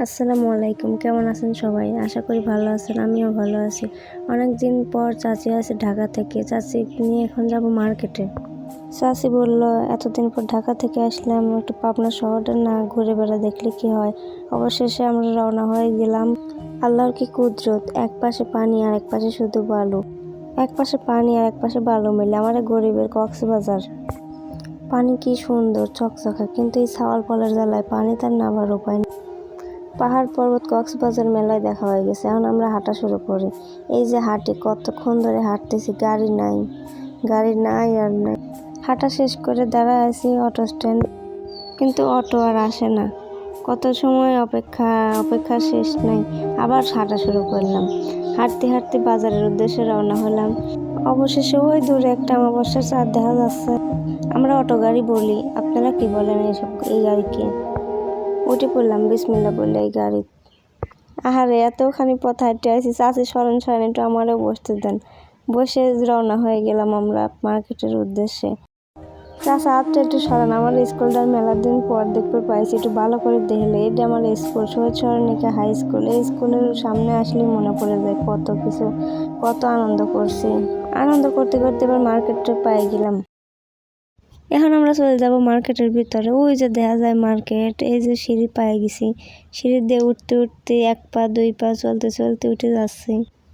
আসসালামু আলাইকুম, কেমন আছেন সবাই? আশা করি ভালো আছেন, আমিও ভালো আছি। অনেক দিন পর চাচি আসে ঢাকা থেকে। চাচি নিয়ে এখন যাব মার্কেটে। চাচি বলল, এতদিন পর ঢাকা থেকে আসলাম, একটু পাবনা শহরটা না ঘুরে বেড়া দেখলে কি হয়। অবশেষে আমরা রওনা হয়ে গেলাম। আল্লাহর কি কুদরত, এক পাশে পানি আর এক পাশে শুধু বালু। এক পাশে পানি আর এক পাশে বালু মিলে আমাদের গরিবের কক্সবাজার। পানি কি সুন্দর চকচকা, কিন্তু এই ছাওয়াল ফলের জ্বালায় পানি তার নামার উপায় নেই। পাহাড় পর্বত কক্সবাজার মেলায় দেখা হয়ে গেছে। এখন আমরা হাঁটা শুরু করি। এই যে হাঁটি, কতক্ষণ ধরে হাঁটতেছি, গাড়ি নাই আর নাই। হাঁটা শেষ করে দাঁড়ায় আছি অটো স্ট্যান্ড, কিন্তু অটো আর আসে না। কত সময় অপেক্ষা শেষ নাই। আবার হাঁটা শুরু করলাম। হাঁটতে হাঁটতে বাজারের উদ্দেশ্যে রওনা হলাম। অবশেষে ওই দূরে একটা অমাবস্যার চাঁদ দেখা যাচ্ছে। আমরা অটো গাড়ি বলি, আপনারা কি বলেন এই গাড়িকে? উঠে পড়লাম বিসমিল্লাহ বললে এই গাড়ি। আহারে, এতখানি পথ হাঁটতে আসি, চাচি সরেন একটু আমারও বসতে দেন। বসে রওনা হয়ে গেলাম আমরা মার্কেটের উদ্দেশ্যে। চাচা আপনি একটু সরান, আমার স্কুলটার মেলার দিন পর দেখতে পাইছি, একটু ভালো করে দেখলে। এটা আমার স্কুল, শহীদ সরণিকা হাই স্কুল। এই স্কুলের সামনে আসলে মনে পড়ে যায় কত কিছু, কত আনন্দ করছি। আনন্দ করতে করতে এবার মার্কেটে পাই গেলাম। এখন আমরা চলে যাব মার্কেটের ভিতরে। ওই যে দেখা যায় মার্কেট। এই যে সিঁড়ি পায়ে গেছি, সিঁড়ি দিয়ে উঠতে উঠতে এক পা দুই পা চলতে চলতে উঠে যাচ্ছি।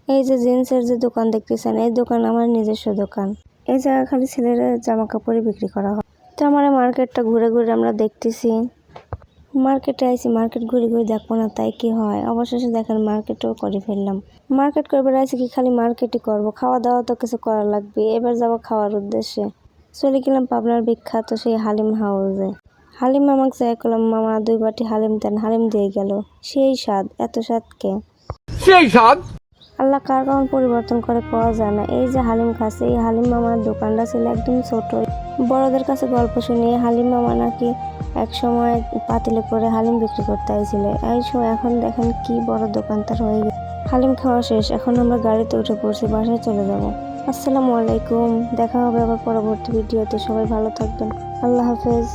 এই যে জিন্সের যে দোকান দেখতেছেন, এই দোকান আমার নিজস্ব দোকান। এই জায়গা খালি ছেলেরা জামা কাপড়ই বিক্রি করা হয়। তো আমার মার্কেটটা ঘুরে ঘুরে আমরা দেখতেছি। মার্কেটে আইছি, মার্কেট ঘুরে ঘুরে দেখবো না তাই কি হয়? অবশেষে দেখেন মার্কেটও করে ফেললাম। মার্কেট করবে আইছি কি খালি মার্কেটই করব? খাওয়া দাওয়া তো কিছু করা লাগবে। এবার যাব খাওয়ার উদ্দেশ্যে। চলে গেলাম পাবনার বিখ্যাত সেই হালিম হাউসে। হালিম আমাকে যাই করলাম, মামা 2 বাটি হালিম দেন। হালিম দিয়ে গেল। সেই স্বাদ, এত স্বাদ কে? সেই স্বাদ। আল্লাহ কার কখন পরিবর্তন করে পাওয়া যায় না। এই যে হালিম খাচ্ছে, এই হালিম মামার দোকানটা ছিল একদম ছোট। বড়দের কাছে গল্প শুনি হালিম মামা নাকি এক সময় পাতিলে করে হালিম বিক্রি করতে আইছিল। এই সময় এখন দেখেন কি বড় দোকান তার হয়ে গেছে। হালিম খাওয়া শেষ, এখন আমরা গাড়িতে উঠে পড়ছি, বাসায় চলে যাব। আসসালামু আলাইকুম, দেখা হবে আবার পরবর্তী ভিডিওতে। সবাই ভালো থাকবেন, আল্লাহ হাফেজ।